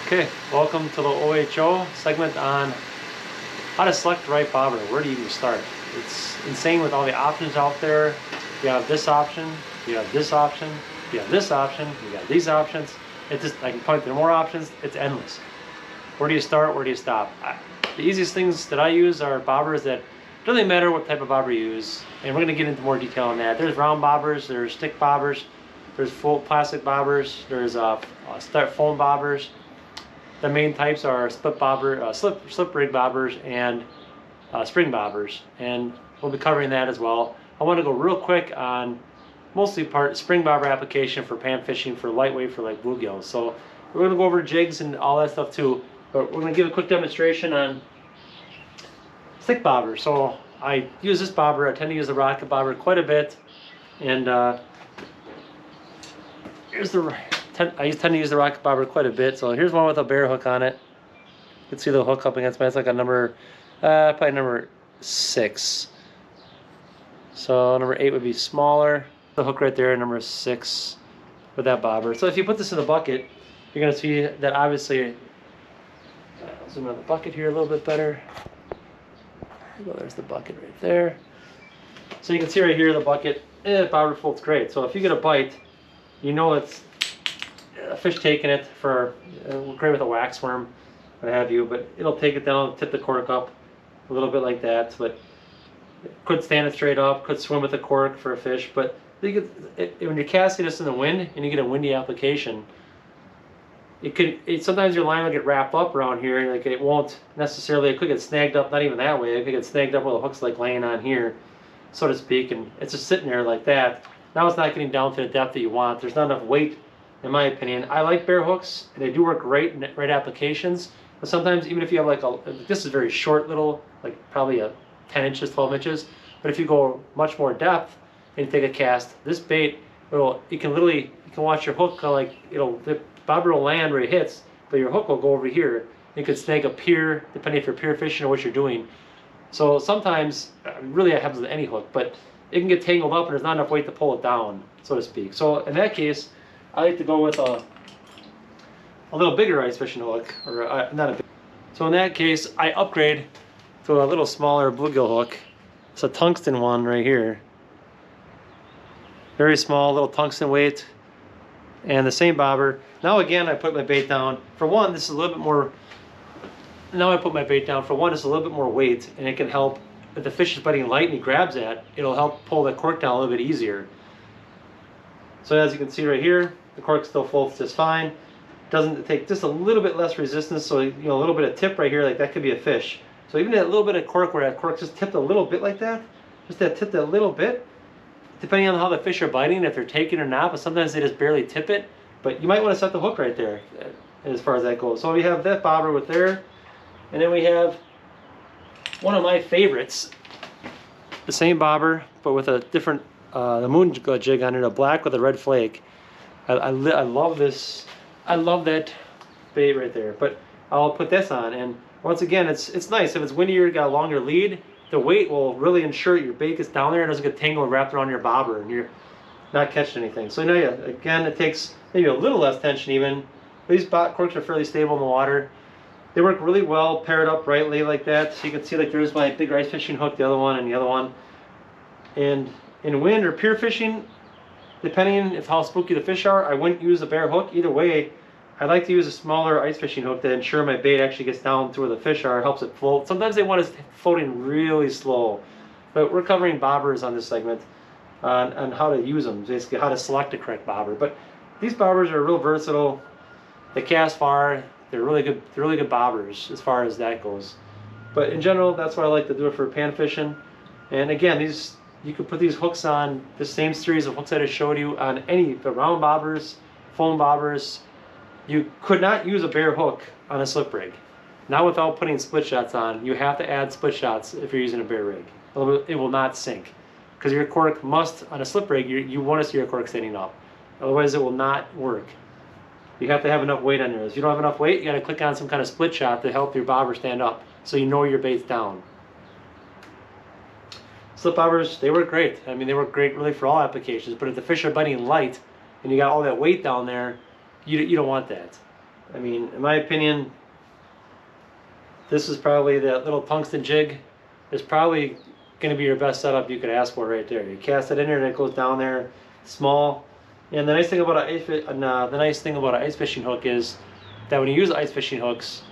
Okay, welcome to the OHO segment on how to select the right bobber. Where do you even start? It's insane with all the options out there. You have this option, you have this option, you have this option, you got these options. It's just, I can point to more options, it's endless. Where do you start, where do you stop? The easiest things that I use are bobbers that don't really matter what type of bobber you use. And we're gonna get into more detail on that. There's round bobbers, there's stick bobbers, there's full plastic bobbers, there's foam bobbers. The main types are slip rig bobbers and spring bobbers, and we'll be covering that as well. I want to go real quick on mostly spring bobber application for pan fishing for lightweight for like bluegills. So we're going to go over jigs and all that stuff too, but we're going to give a quick demonstration on stick bobber. So I use this bobber. I tend to use the rocket bobber quite a bit, and I tend to use the rocket bobber quite a bit. So here's one with a bear hook on it. You can see the hook up against me. It's like a number, probably number 6. So number 8 would be smaller. The hook right there, number 6 with that bobber. So if you put this in the bucket, you're gonna see that obviously, zoom out the bucket here a little bit better. Well, there's the bucket right there. So you can see right here the bucket, bobber floats great. So if you get a bite, you know it's a fish taking it for great with a wax worm, what have you, but it'll take it down, tip the cork up a little bit like that. But it could stand it straight up, could swim with the cork for a fish. But when you're casting this in the wind and you get a windy application, sometimes your line will get wrapped up around here, and like it won't necessarily. It could get snagged up, not even that way. It could get snagged up where the hook's like laying on here, so to speak, and it's just sitting there like that. Now it's not getting down to the depth that you want. There's not enough weight, in my opinion. I like bare hooks. They do work great in right applications. But sometimes, even if you have like this is very short little, like probably a 10 inches, 12 inches. But if you go much more depth and you take a cast, this bait, you can watch your hook like, the bobber will land where it hits, but your hook will go over here. You could snag a pier, depending if you're pier fishing or what you're doing. So sometimes, really it happens with any hook, but it can get tangled up and there's not enough weight to pull it down, so to speak. So in that case, I like to go with a little bigger ice fishing hook, or not a big. So in that case, I upgrade to a little smaller bluegill hook. It's a tungsten one right here. Very small, little tungsten weight, and the same bobber. Now again, I put my bait down. For one, this is a little bit more. Now I put my bait down. For one, it's a little bit more weight, and it can help. If the fish is biting light and he grabs that, it'll help pull the cork down a little bit easier. So as you can see right here, the cork still floats just fine. Doesn't take just a little bit less resistance, so a little bit of tip right here, like that could be a fish. So even that little bit of cork where that cork just tipped a little bit like that, just that tipped a little bit, depending on how the fish are biting, if they're taking or not, but sometimes they just barely tip it. But you might want to set the hook right there as far as that goes. So we have that bobber with there, and then we have one of my favorites, the same bobber, but with a different, the moon jig on it, a black with a red flake. I love this. I love that bait right there. But I'll put this on, and once again, it's nice. If it's windier, you got a longer lead, the weight will really ensure your bait gets down there and doesn't get tangled and wrapped around your bobber, and you're not catching anything. So again, it takes maybe a little less tension even. These corks are fairly stable in the water. They work really well paired up rightly like that. So you can see like there's my big ice fishing hook, the other one, and the other one. And in wind or pier fishing, depending on how spooky the fish are, I wouldn't use a bare hook. Either way, I like to use a smaller ice fishing hook to ensure my bait actually gets down to where the fish are. It helps it float. Sometimes they want it floating really slow. But we're covering bobbers on this segment on how to use them, basically how to select the correct bobber. But these bobbers are real versatile. They cast far. They're really good bobbers as far as that goes. But in general, that's why I like to do it for pan fishing. And again, you could put these hooks on the same series of hooks that I showed you on the round bobbers, foam bobbers. You could not use a bare hook on a slip rig. Not without putting split shots on. You have to add split shots if you're using a bare rig. It will not sink. Because your cork must, on a slip rig, you want to see your cork standing up. Otherwise it will not work. You have to have enough weight on there. If you don't have enough weight, you got to click on some kind of split shot to help your bobber stand up, so you know your bait's down. Slip bobbers, they work great. I mean, they work great really for all applications, but if the fish are biting light and you got all that weight down there, you don't want that. I mean, in my opinion, this is probably that little tungsten jig is probably going to be your best setup you could ask for right there. You cast it in there and it goes down there small. And the nice thing about an ice fishing hook is that when you use ice fishing hooks,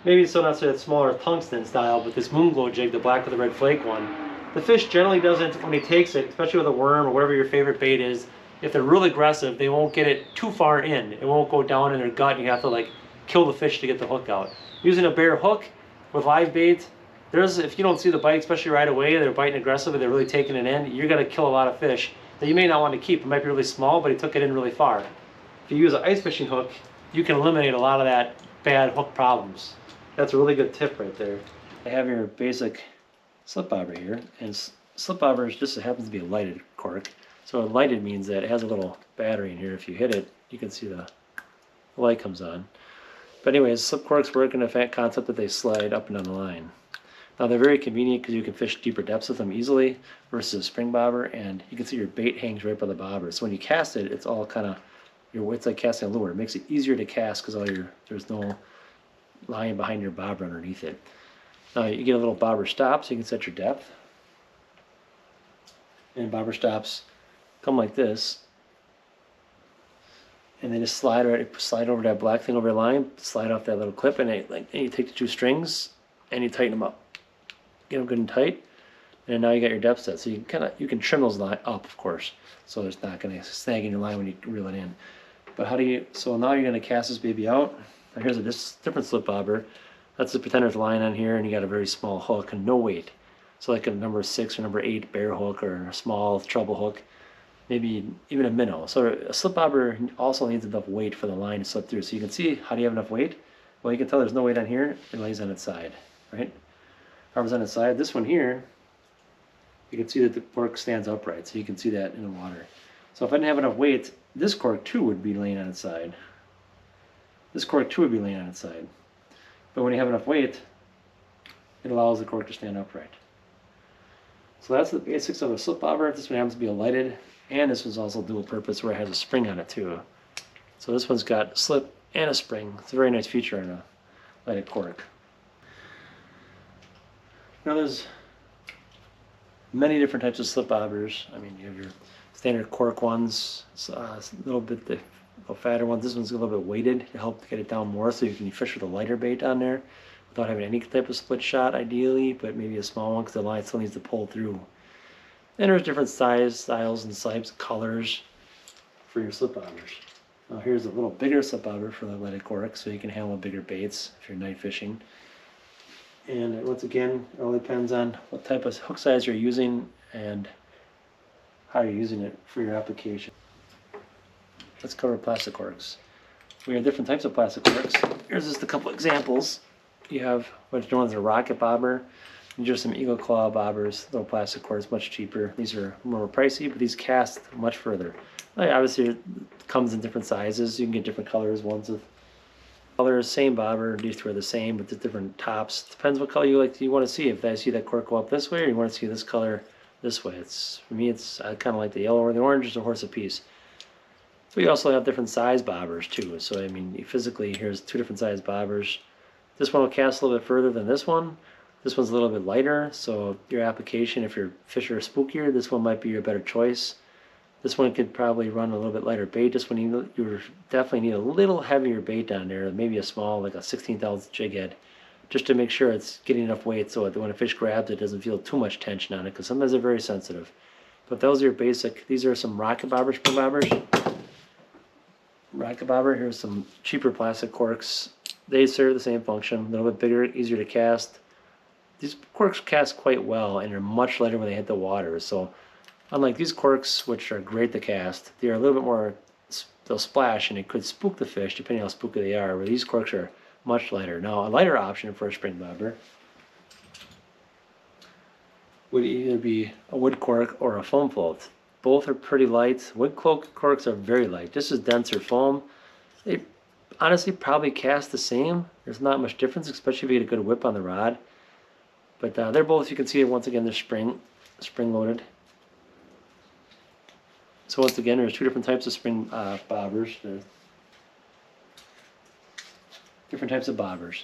maybe it's still not so that smaller tungsten style, but this moon glow jig, the black with the red flake one, the fish generally doesn't, when he takes it, especially with a worm or whatever your favorite bait is, if they're really aggressive, they won't get it too far in. It won't go down in their gut and you have to like kill the fish to get the hook out. Using a bare hook with live bait, if you don't see the bite, especially right away, they're biting aggressive and they're really taking it in, you're gonna kill a lot of fish that you may not want to keep. It might be really small, but he took it in really far. If you use an ice fishing hook, you can eliminate a lot of that bad hook problems. That's a really good tip right there. I have your basic slip bobber here, and slip bobber just happens to be a lighted cork. So lighted means that it has a little battery in here. If you hit it, you can see the light comes on. But anyways, slip corks work in the concept that they slide up and down the line. Now they're very convenient because you can fish deeper depths with them easily versus a spring bobber, and you can see your bait hangs right by the bobber. So when you cast it, it's all kind of, it's like casting a lure. It makes it easier to cast because there's no line behind your bobber underneath it. Now you get a little bobber stop so you can set your depth. And bobber stops come like this. And then just slide over that black thing over the line, slide off that little clip, and you take the two strings and you tighten them up. Get them good and tight, and now you got your depth set. So you can trim those line up, of course, so it's not going to snag in your line when you reel it in. But so now you're going to cast this baby out. Now here's a different slip bobber. That's the Pretender's line on here, and you got a very small hook and no weight. So like a number 6 or number 8 bear hook or a small treble hook, maybe even a minnow. So a slip bobber also needs enough weight for the line to slip through. So you can see, how do you have enough weight? Well, you can tell there's no weight on here. It lays on its side, right? Arms on its side. This one here, you can see that the cork stands upright, so you can see that in the water. So if I didn't have enough weight, this cork too would be laying on its side. This cork too would be laying on its side. But when you have enough weight, it allows the cork to stand upright. So that's the basics of a slip bobber. This one happens to be a lighted, and this one's also dual purpose where it has a spring on it too. So this one's got slip and a spring. It's a very nice feature on a lighted cork. Now there's many different types of slip bobbers. I mean, you have your standard cork ones, a little bit the fatter ones. This one's a little bit weighted to help get it down more, so you can fish with a lighter bait on there without having any type of split shot ideally, but maybe a small one because the line still needs to pull through. And there's different styles and types, colors for your slip bobbers. Now here's a little bigger slip bobber for the lighted cork, so you can handle bigger baits if you're night fishing. And once again, it all depends on what type of hook size you're using and how you're using it for your application. Let's cover plastic corks. We have different types of plastic corks. Here's just a couple examples. You have what's known as a rocket bobber. These are some eagle claw bobbers, little plastic corks, much cheaper. These are more pricey, but these cast much further. Obviously, it comes in different sizes. You can get different colors. Ones with colors, same bobber, these two are the same, but the different tops. Depends what color you want to see. If I see that cork go up this way, or you want to see this color this way. For me, I kind of like the yellow or the orange, just a horse apiece. So we also have different size bobbers too. So I mean, physically, here's two different size bobbers. This one will cast a little bit further than this one. This one's a little bit lighter, so your application, if your fish are spookier, this one might be your better choice. This one could probably run a little bit lighter bait. This one you definitely need a little heavier bait down there, maybe a small, like a 16th jig head, just to make sure it's getting enough weight so that when a fish grabs it, it doesn't feel too much tension on it, because sometimes they're very sensitive. But those are your basic. These are some rocket bobbers, spring bobbers. Rocket bobber, here's some cheaper plastic corks. They serve the same function, a little bit bigger, easier to cast. These corks cast quite well, and they're much lighter when they hit the water. So unlike these corks, which are great to cast, they're a little bit more, they'll splash and it could spook the fish depending on how spooky they are, where these corks are much lighter. Now a lighter option for a spring bobber would either be a wood cork or a foam float. Both are pretty light. Wood corks are very light. This is denser foam. They honestly probably cast the same. There's not much difference, especially if you get a good whip on the rod. But they're both, you can see once again, they're spring loaded. So once again, there's two different types of spring bobbers. different types of bobbers.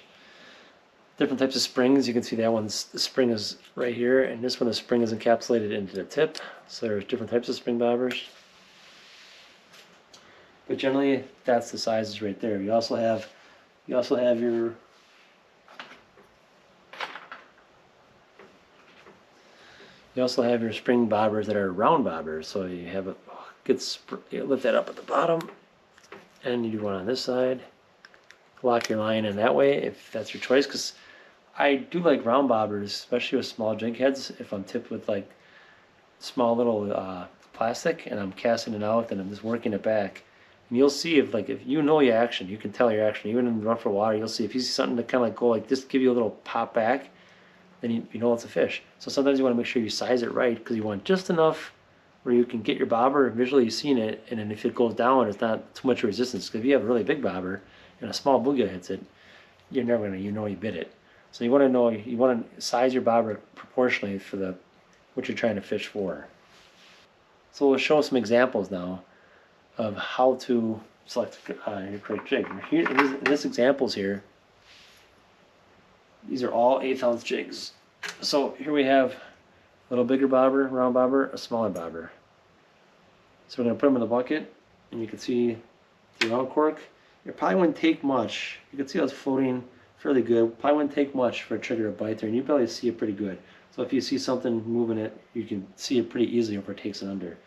Different types of springs. You can see that one's the spring is right here, and this one the spring is encapsulated into the tip. So there's different types of spring bobbers. But generally, that's the sizes right there. You also have your spring bobbers that are round bobbers. So you have a good you lift that up at the bottom, and you do one on this side. Lock your line in that way if that's your choice, because I do like round bobbers, especially with small jig heads. If I'm tipped with like small little plastic and I'm casting it out and I'm just working it back, and you'll see if you know your action, you can tell your action. Even in rougher water, you'll see if you see something to kind of like go like this, give you a little pop back, then you know it's a fish. So sometimes you want to make sure you size it right, because you want just enough where you can get your bobber visually seeing it, and then if it goes down, it's not too much resistance. Because if you have a really big bobber and a small bluegill hits it, you're never gonna you bit it. So you want to size your bobber proportionally for what you're trying to fish for. So we'll show some examples now of how to select your correct jig. Here in this examples here, these are all 1/8 ounce jigs. So here we have a little bigger bobber, round bobber, a smaller bobber. So we're going to put them in the bucket, and you can see the round cork. It probably wouldn't take much. You can see how it's floating fairly good. Probably wouldn't take much for a trigger to bite there, and you probably see it pretty good. So if you see something moving it, you can see it pretty easily if it takes it under. A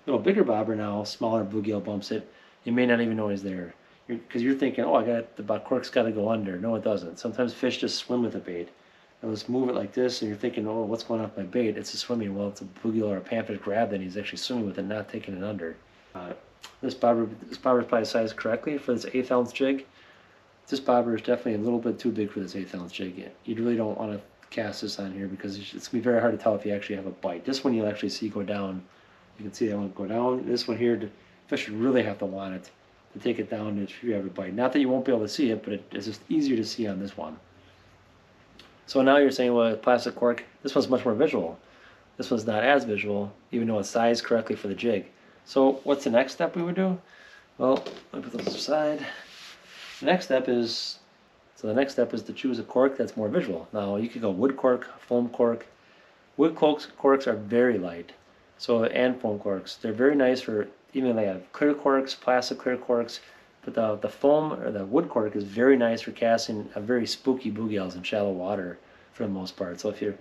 little bigger bobber now, smaller bluegill bumps it. You may not even know he's there, because you're thinking, oh, the cork's got to go under. No, it doesn't. Sometimes fish just swim with the bait. And let's move it like this, and you're thinking, oh, what's going on with my bait? It's a swimming. Well, it's a bluegill or a panfish grab that he's actually swimming with it, not taking it under. This bobber is probably sized correctly for this 1/8 ounce jig. This bobber is definitely a little bit too big for this 1/8 ounce jig. You really don't want to cast this on here, because it's going to be very hard to tell if you actually have a bite. This one you'll actually see go down. You can see that one go down. This one here, the fish would really have to want it to take it down if you have a bite. Not that you won't be able to see it, but it's just easier to see on this one. So now you're saying, well, plastic cork, this one's much more visual. This one's not as visual, even though it's sized correctly for the jig. So what's the next step we would do? Well, let me put those aside. The next step is to choose a cork that's more visual. Now you could go wood cork, foam cork. Wood corks are very light, and foam corks. They're very nice for, even they have clear corks, plastic clear corks. But the foam or the wood cork is very nice for casting very spooky bluegills in shallow water for the most part. So if you're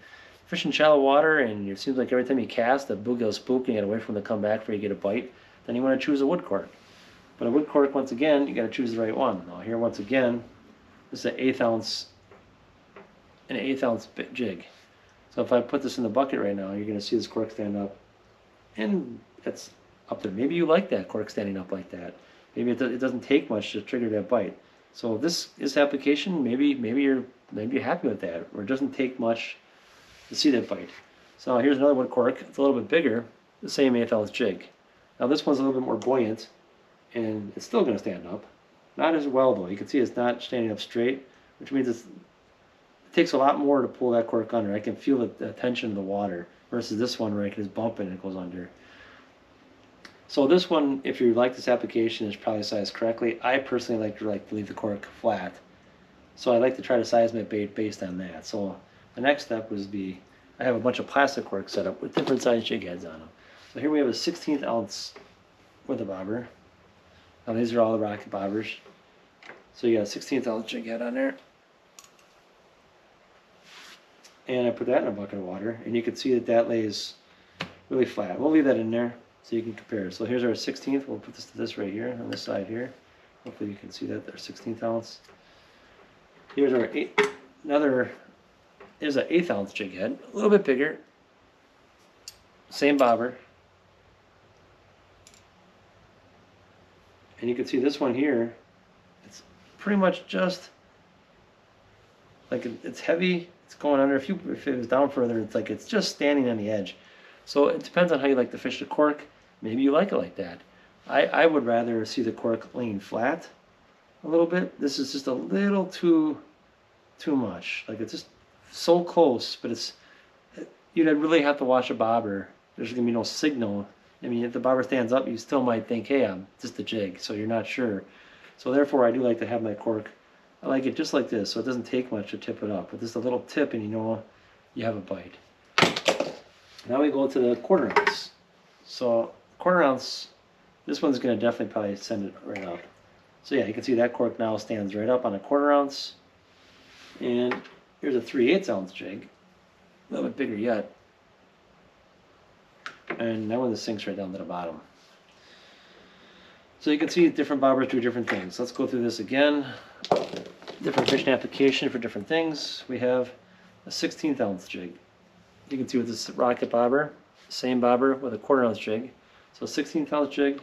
fishing shallow water and it seems like every time you cast the bluegill's spooky and you gotta wait for them to come back before you get a bite, then you want to choose a wood cork. But a wood cork, once again, you got to choose the right one. Now here, once again, this is an 1/8 ounce jig. So if I put this in the bucket right now, you're going to see this cork stand up, and it's up there. Maybe you like that cork standing up like that. Maybe it doesn't take much to trigger that bite. So this application, maybe you're happy with that, or it doesn't take much to see that bite. So here's another wood cork. It's a little bit bigger, the same 1/8 ounce jig. Now this one's a little bit more buoyant, and it's still going to stand up. Not as well though. You can see it's not standing up straight, which means it takes a lot more to pull that cork under. I can feel the tension of the water versus this one where I can just bump it and it goes under. So this one, if you like this application, is probably sized correctly. I personally like to leave the cork flat, so I like to try to size my bait based on that. So the next step would be, I have a bunch of plastic corks set up with different size jig heads on them. So here we have a 1/16 ounce with a bobber. Now these are all the rocket bobbers. So you got a 1/16 ounce jig head on there. And I put that in a bucket of water, and you can see that lays really flat. We'll leave that in there so you can compare. So here's our 1/16. We'll put this right here on this side here. Hopefully you can see that, our 1/16 ounce. Here's our here's an 1/8 ounce jig head, a little bit bigger. Same bobber. And you can see this one here, it's pretty much just like it's heavy, it's going under. If it was down further, it's just standing on the edge. So it depends on how you like to fish the cork. Maybe you like it like that. I would rather see the cork laying flat a little bit. This is just a little too much. Like it's just so close, but you'd really have to watch a bobber. There's gonna be no signal. I mean, if the bobber stands up, you still might think, hey, I'm just a jig, so you're not sure. So therefore, I do like to have my cork I like it just like this, so it doesn't take much to tip it up. But just a little tip and you know you have a bite. Now we go to the 1/4 ounce. So 1/4 ounce, this one's going to definitely probably send it right up. So yeah, you can see that cork now stands right up on a 1/4 ounce. And here's a 3/8 ounce jig, a little bit bigger yet. And that one sinks right down to the bottom. So you can see different bobbers do different things. Let's go through this again. Different fishing application for different things. We have a 16th ounce jig. You can see with this rocket bobber, same bobber with a 1/4 ounce jig. So 16th ounce jig,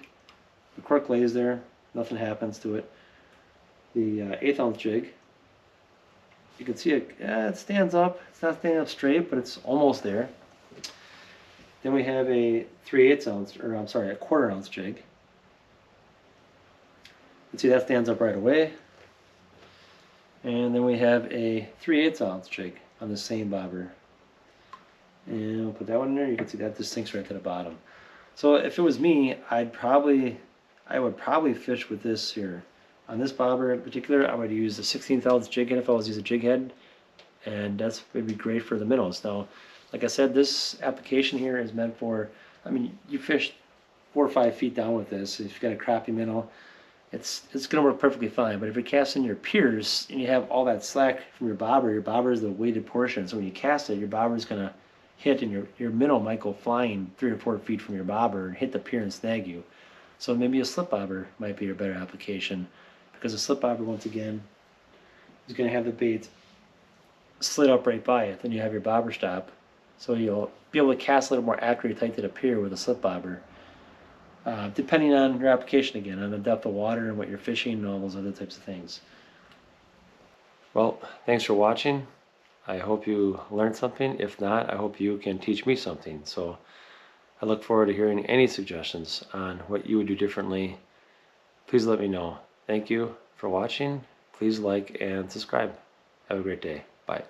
the cork lays there, nothing happens to it. The 1/8 ounce jig, you can see it stands up. It's not standing up straight, but it's almost there. Then we have a 3/8 ounce, or I'm sorry, a 1/4 ounce jig. You can see that stands up right away. And then we have a 3/8 ounce jig on the same bobber. And we'll put that one in there. You can see that just sinks right to the bottom. So if it was me, I would probably fish with this here. On this bobber in particular, I would use the 16th ounce jig head if I was using a jig head. And that's would be great for the minnows. Now, like I said, this application here is meant for, I mean, you fish 4 or 5 feet down with this. If you've got a crappie minnow, it's going to work perfectly fine. But if you're casting your piers and you have all that slack from your bobber is the weighted portion. So when you cast it, your bobber is going to hit and your minnow might go flying 3 or 4 feet from your bobber and hit the pier and snag you. So maybe a slip bobber might be your better application, because a slip bobber, once again, is going to have the bait slid up right by it. Then you have your bobber stop. So you'll be able to cast a little more accurately tight to the pier with a slip bobber. Depending on your application again, on the depth of water and what you're fishing and all those other types of things. Well, thanks for watching. I hope you learned something. If not, I hope you can teach me something. So I look forward to hearing any suggestions on what you would do differently. Please let me know. Thank you for watching. Please like and subscribe. Have a great day. Bye.